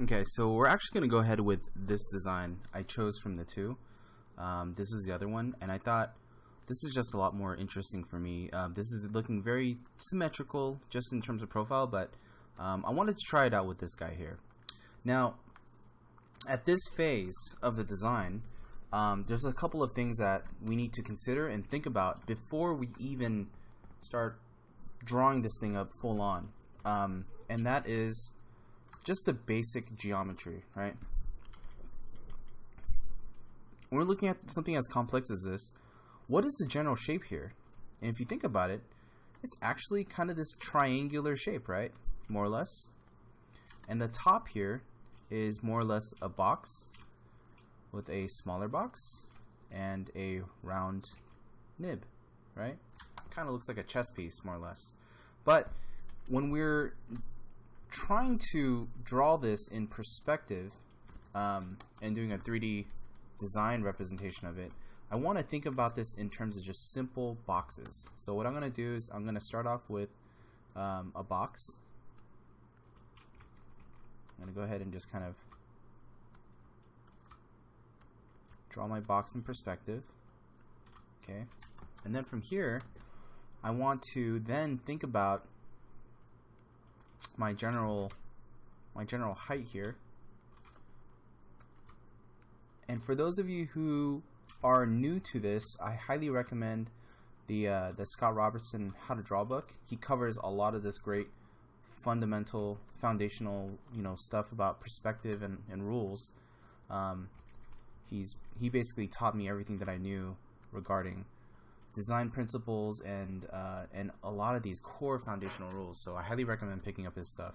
Okay, so we're actually going to go ahead with this design. I chose from the two. This was the other one, and I thought this is just a lot more interesting for me. This is looking very symmetrical just in terms of profile, but I wanted to try it out with this guy here. Now, at this phase of the design, there's a couple of things that we need to consider and think about before we even start drawing this thing up full on. And that is just the basic geometry, right? When we're looking at something as complex as this, what is the general shape here? And if you think about it, it's actually kind of this triangular shape, right? More or less. And the top here is more or less a box with a smaller box and a round nib, right? Kind of looks like a chess piece, more or less. But when we're trying to draw this in perspective and doing a 3D design representation of it, I want to think about this in terms of just simple boxes. So what I'm going to do is I'm going to start off with a box. I'm going to go ahead and just kind of draw my box in perspective. Okay, and then from here I want to then think about my general height here. And for those of you who are new to this, I highly recommend the Scott Robertson How to Draw book. He covers a lot of this great fundamental, foundational, stuff about perspective and rules. He basically taught me everything that I knew regarding design principles and a lot of these core foundational rules. So I highly recommend picking up his stuff.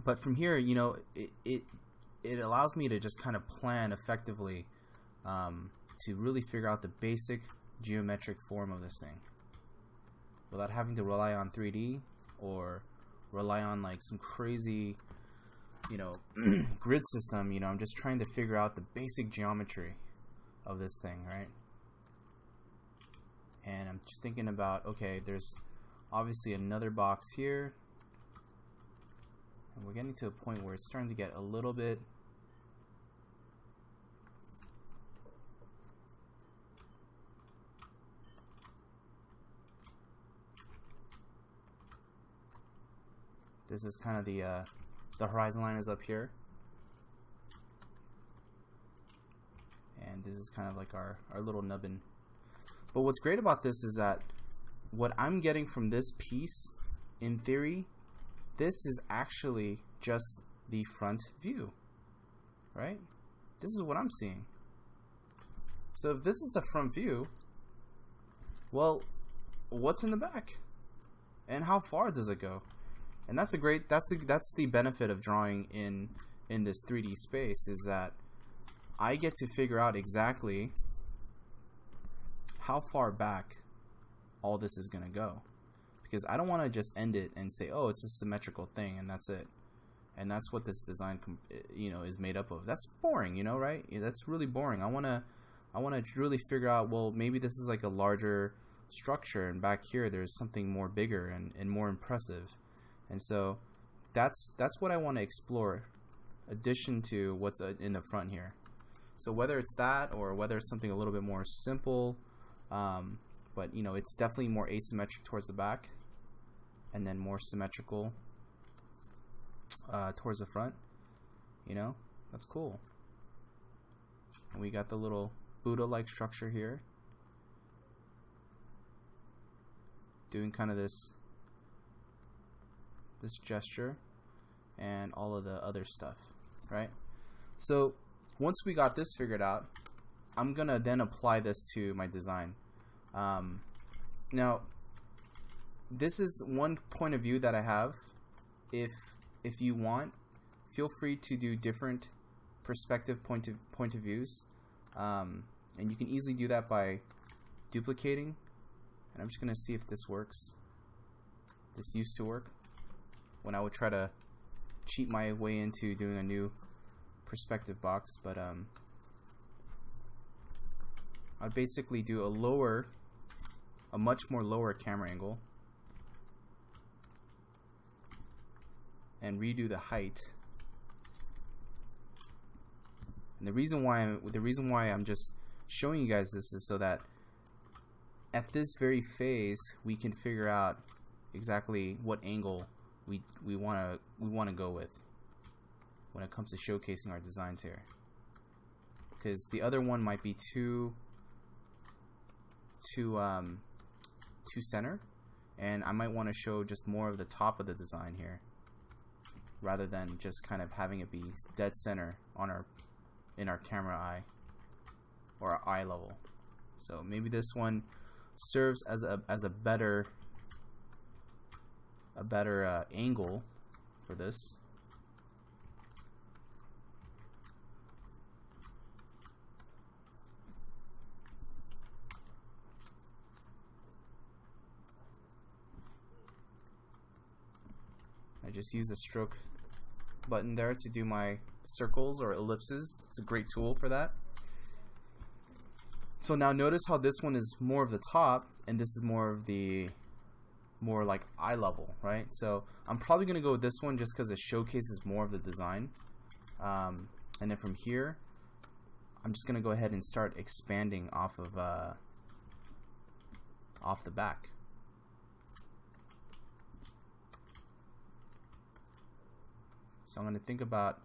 But from here, it allows me to just kind of plan effectively to really figure out the basic geometric form of this thing without having to rely on 3D or rely on like some crazy grid system. I'm just trying to figure out the basic geometry of this thing, right? And I'm just thinking about, okay, there's obviously another box here, and we're getting to a point where it's starting to get a little bit this is kind of the horizon line is up here, and this is kind of like our little nubbin. But what's great about this is that what I'm getting from this piece, in theory, this is actually just the front view, right? This is what I'm seeing. So if this is the front view, well, what's in the back? And how far does it go? And that's the benefit of drawing in this 3D space, is that I get to figure out exactly how far back all this is going to go, because I don't want to just end it and say, oh, it's a symmetrical thing and that's it, and that's what this design is made up of. That's boring, right? That's really boring. I want to really figure out, well, maybe this is like a larger structure, and back here there's something more bigger and more impressive. And so that's what I want to explore, addition to what's in the front here. So whether it's that or whether it's something a little bit more simple, but it's definitely more asymmetric towards the back and then more symmetrical towards the front, that's cool. And we got the little Buddha-like structure here, doing kind of this gesture and all of the other stuff, right? So once we got this figured out, I'm gonna then apply this to my design. Now, this is one point of view that I have. If you want, feel free to do different perspective point of views, and you can easily do that by duplicating. And I'm just gonna see if this works. This used to work when I would try to cheat my way into doing a new perspective box, but I'd basically do a much more lower camera angle, and redo the height. And the reason why I'm just showing you guys this is so that at this very phase we can figure out exactly what angle we want to go with when it comes to showcasing our designs here, because the other one might be too center, and I might want to show just more of the top of the design here rather than just kind of having it be dead center on in our camera eye or our eye level. So maybe this one serves as a better angle for this. I just use a stroke button there to do my circles or ellipses. It's a great tool for that. So now notice how this one is more of the top and this is more of the like eye level, right? So I'm probably gonna go with this one just because it showcases more of the design. And then from here I'm just gonna go ahead and start expanding off of off the back. So I'm going to think about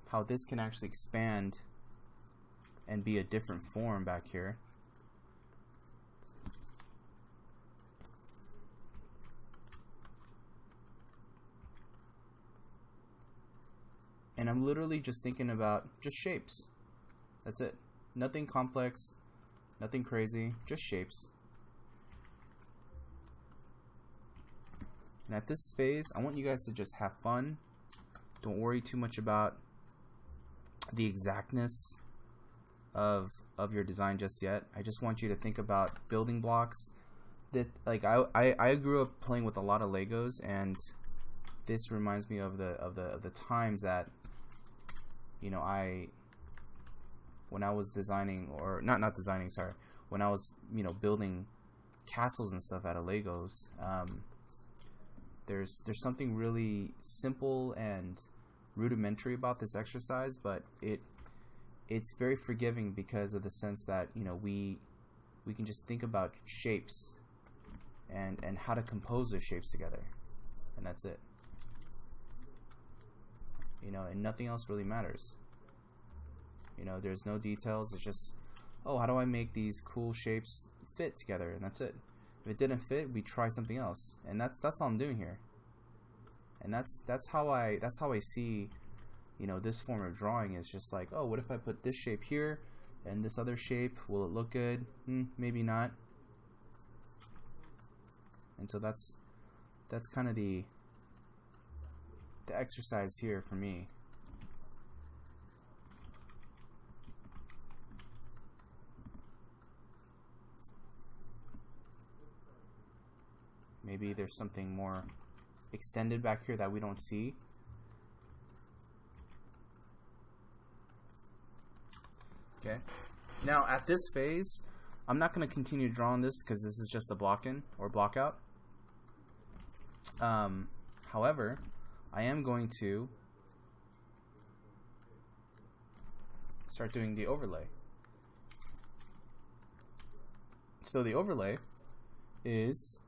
how this can actually expand and be a different form back here. And I'm literally just thinking about just shapes. That's it. Nothing complex, nothing crazy, just shapes. And at this phase, I want you guys to just have fun. Don't worry too much about the exactness of your design just yet. I just want you to think about building blocks. That, like, I grew up playing with a lot of Legos, and this reminds me of the times that, you know, when I was designing, or not designing, sorry, when I was, you know, building castles and stuff out of Legos. There's something really simple and rudimentary about this exercise, but it's very forgiving because of the sense that, you know, we can just think about shapes and how to compose those shapes together, and that's it. You know, and nothing else really matters. You know, there's no details. It's just, oh, how do I make these cool shapes fit together, and that's it. If it didn't fit, we try something else, and that's all I'm doing here. And that's how I see, you know, this form of drawing is just like, oh, what if I put this shape here and this other shape? Will it look good? Maybe not. And so that's kind of the exercise here for me. Maybe there's something more extended back here that we don't see. Okay. Now at this phase, I'm not going to continue drawing this because this is just a block in or block out. However, I am going to start doing the overlay. So the overlay is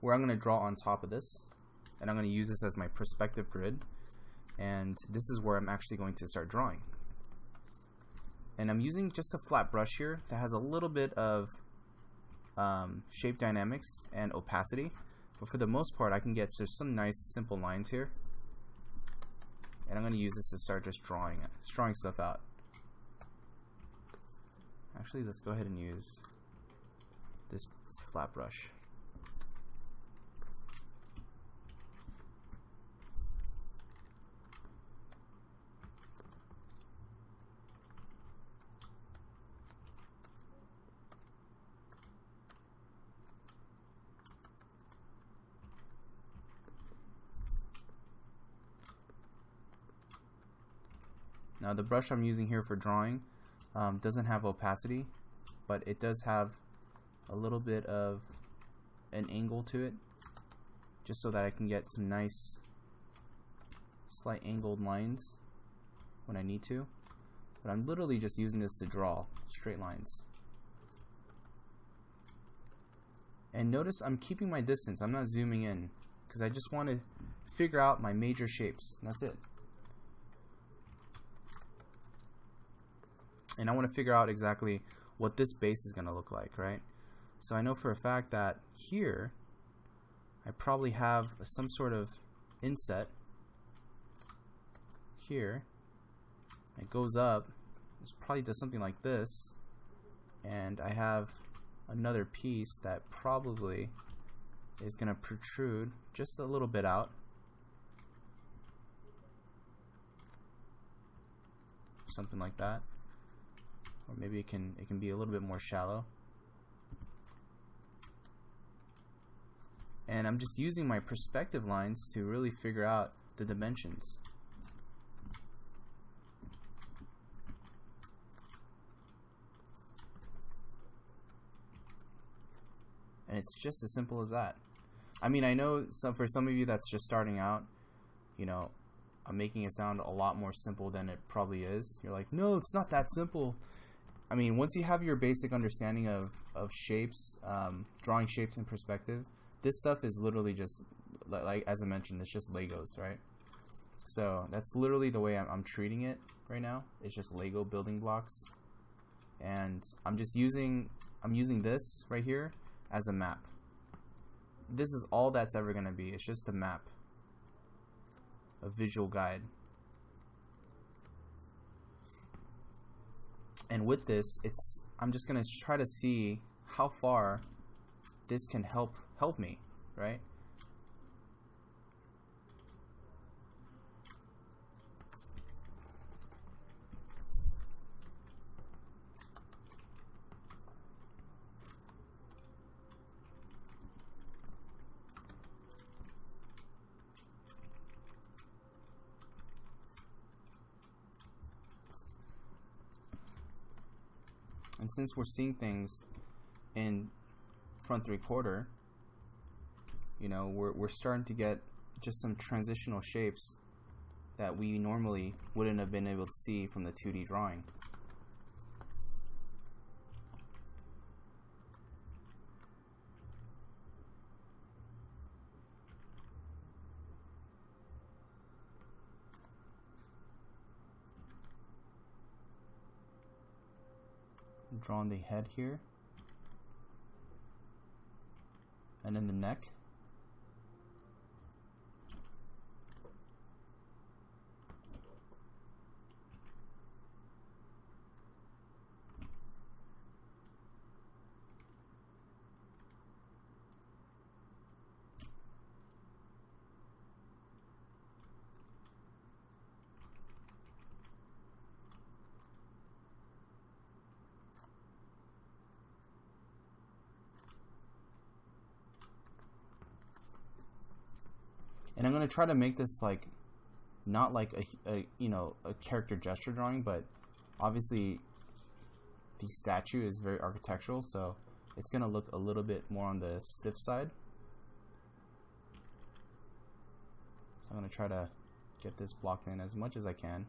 where I'm going to draw on top of this, and I'm going to use this as my perspective grid, and this is where I'm actually going to start drawing. And I'm using just a flat brush here that has a little bit of shape dynamics and opacity, but for the most part I can get to some nice simple lines here, and I'm going to use this to start just drawing stuff out. Actually, let's go ahead and use this flat brush. Now the brush I'm using here for drawing doesn't have opacity, but it does have a little bit of an angle to it. just so that I can get some nice slight angled lines when I need to. But I'm literally just using this to draw straight lines. And notice I'm keeping my distance. I'm not zooming in because I just want to figure out my major shapes. And that's it. And I want to figure out exactly what this base is going to look like, right? So I know for a fact that here I probably have some sort of inset here. It goes up. It probably does something like this. And I have another piece that probably is going to protrude just a little bit out. Something like that. Or maybe it can be a little bit more shallow. And I'm just using my perspective lines to really figure out the dimensions. And it's just as simple as that. I mean, I know for some of you that's just starting out, you know, I'm making it sound a lot more simple than it probably is. You're like, no, it's not that simple. I mean, once you have your basic understanding of shapes, drawing shapes in perspective, this stuff is literally just, like as I mentioned, it's just Legos, right? So that's literally the way I'm treating it right now. It's just Lego building blocks. And I'm using this right here as a map. This is all that's ever going to be. It's just a map, a visual guide. And with this, I'm just going to try to see how far this can help me, right? And since we're seeing things in front 3/4, you know, we're starting to get just some transitional shapes that we normally wouldn't have been able to see from the 2D drawing. Drawing the head here, and then the neck. And I'm going to try to make this like not like a you know, a character gesture drawing, but obviously the statue is very architectural, so it's going to look a little bit more on the stiff side. So I'm going to try to get this blocked in as much as I can.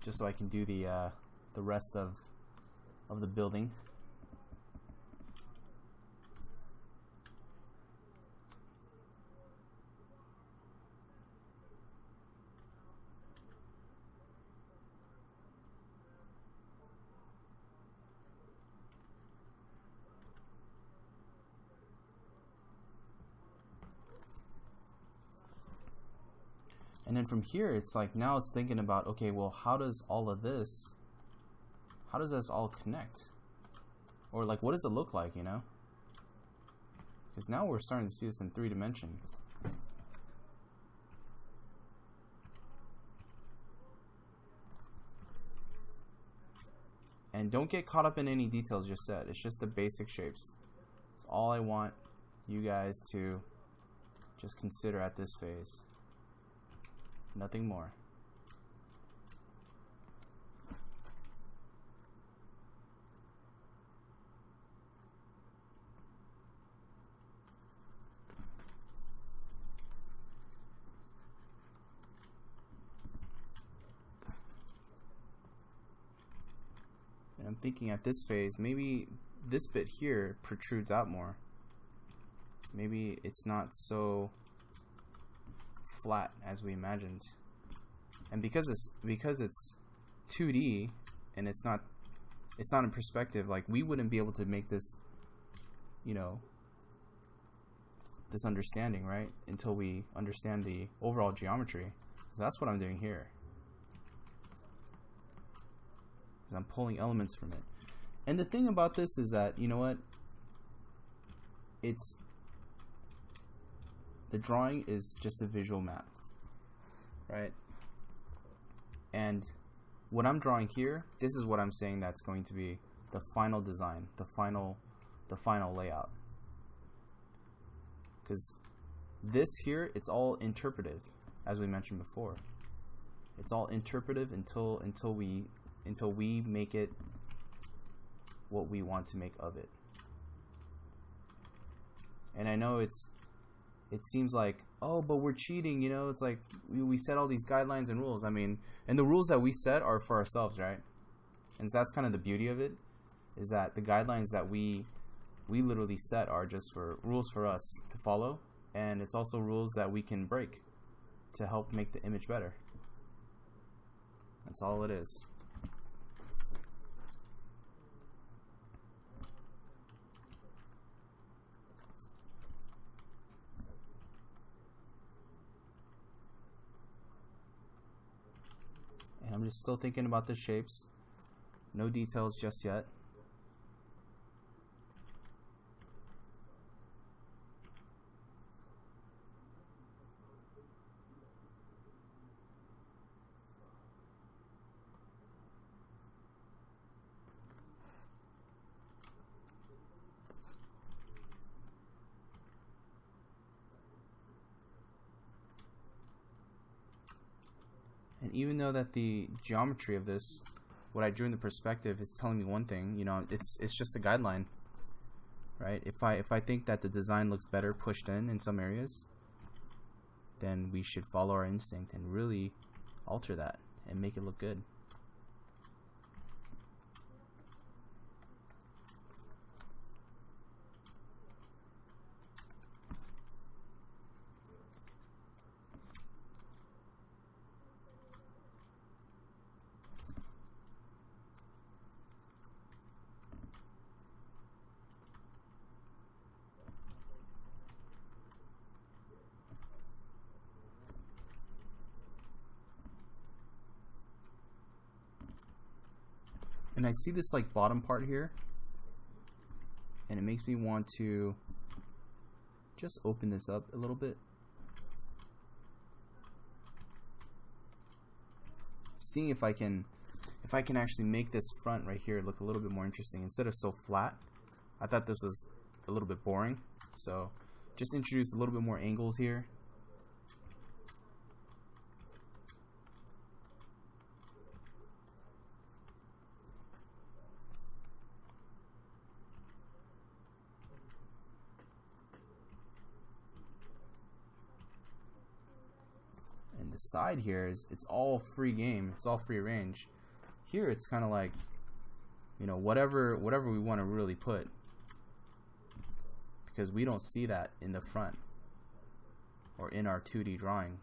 Just so I can do the rest of the building. And then from here, it's like now it's thinking about, okay, well, how does all of this, how does this all connect? Or like, what does it look like, you know? Because now we're starting to see this in 3 dimension. And don't get caught up in any details just yet. It's just the basic shapes. It's all I want you guys to just consider at this phase. Nothing more. I'm thinking at this phase, maybe this bit here protrudes out more. Maybe it's not so flat as we imagined. And because it's 2D and it's not in perspective, like we wouldn't be able to make this, you know, this understanding, right? Until we understand the overall geometry. So that's what I'm doing here. Because I'm pulling elements from it. And the thing about this is that, you know what? The drawing is just a visual map, right? And what I'm drawing here, this is what I'm saying that's going to be the final design, the final layout. Because this here, it's all interpretive, as we mentioned before. It's all interpretive until we make it what we want to make of it. And I know it seems like, oh, but we're cheating, you know, it's like we set all these guidelines and rules. I mean, and the rules that we set are for ourselves, right? And so that's kind of the beauty of it, is that the guidelines that we literally set are just for rules for us to follow, and it's also rules that we can break to help make the image better. That's all it is. And I'm just still thinking about the shapes. No details just yet. And even though that the geometry of this, what I drew in the perspective, is telling me one thing, you know, it's just a guideline, right? If I think that the design looks better pushed in some areas, then we should follow our instinct and really alter that and make it look good. And I see this like bottom part here, and it makes me want to just open this up a little bit. Seeing if I can actually make this front right here look a little bit more interesting instead of so flat. I thought this was a little bit boring, so just introduce a little bit more angles here. And the side here it's all free game, it's all free range. Here it's kind of like, you know, whatever we want to really put, because we don't see that in the front or in our 2D drawing.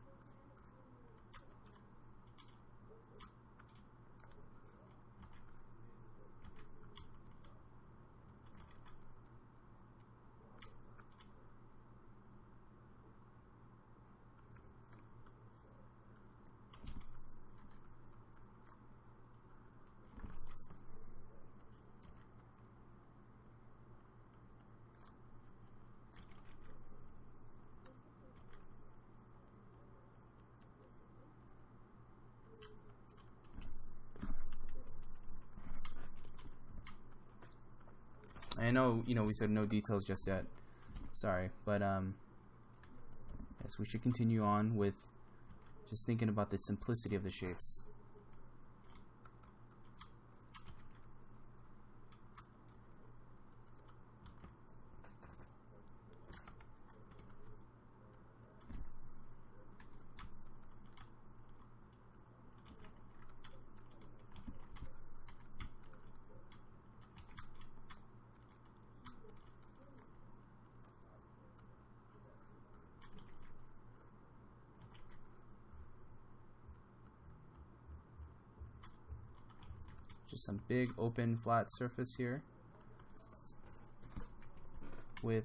I know, you know, we said no details just yet. Sorry, but yes, we should continue on with just thinking about the simplicity of the shapes. just some big open flat surface here with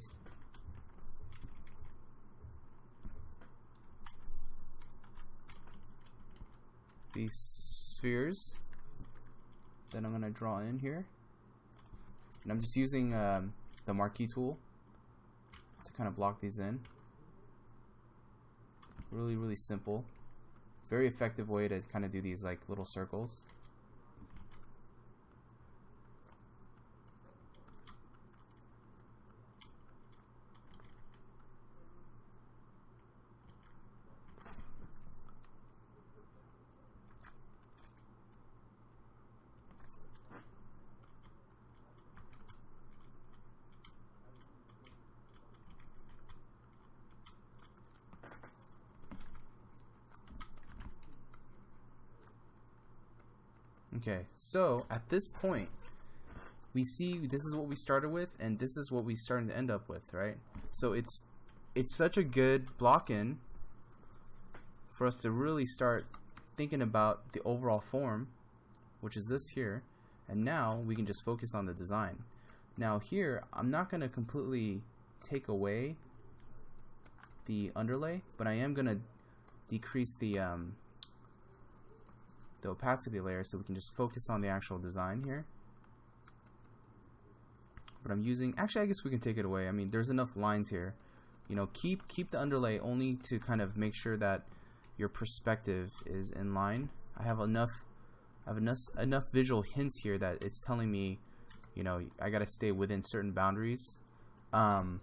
these spheres that I'm going to draw in here. And I'm just using the marquee tool to kind of block these in. Really simple. Very effective way to kind of do these like little circles. Okay, so at this point, we see this is what we started with, and this is what we're starting to end up with, right? So it's such a good block-in for us to really start thinking about the overall form, which is this here, and now we can just focus on the design. Now here, I'm not going to completely take away the underlay, but I am going to decrease the opacity layer so we can just focus on the actual design here. But I'm using, actually I guess we can take it away. I mean, there's enough lines here. You know, keep the underlay only to kind of make sure that your perspective is in line. I have enough visual hints here that it's telling me, you know, I gotta stay within certain boundaries. But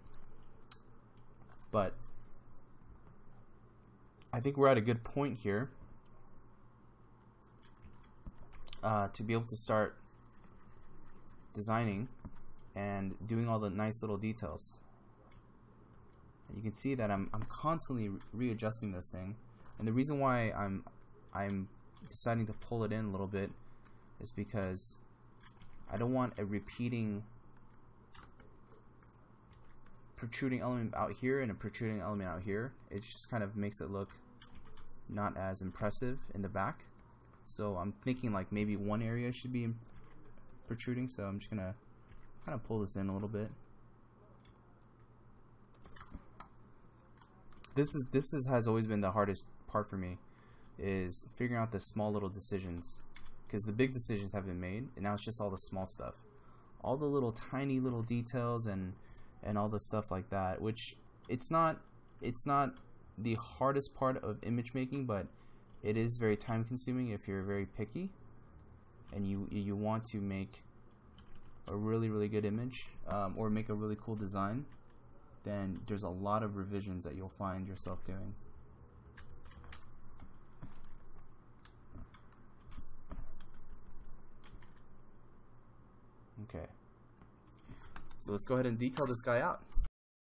I think we're at a good point here to be able to start designing and doing all the nice little details. And you can see that I'm constantly readjusting this thing, and the reason why I'm deciding to pull it in a little bit is because I don't want a repeating protruding element out here and a protruding element out here. It just kind of makes it look not as impressive in the back. So I'm thinking like maybe one area should be protruding, so I'm just gonna kind of pull this in a little bit. This has always been the hardest part for me, is figuring out the small little decisions, because the big decisions have been made, and now it's just all the small stuff, all the little tiny little details and all the stuff like that. Which it's not the hardest part of image making, but it is very time consuming if you're very picky and you want to make a really good image, or make a really cool design. Then there's a lot of revisions that you'll find yourself doing. Okay, so let's go ahead and detail this guy out.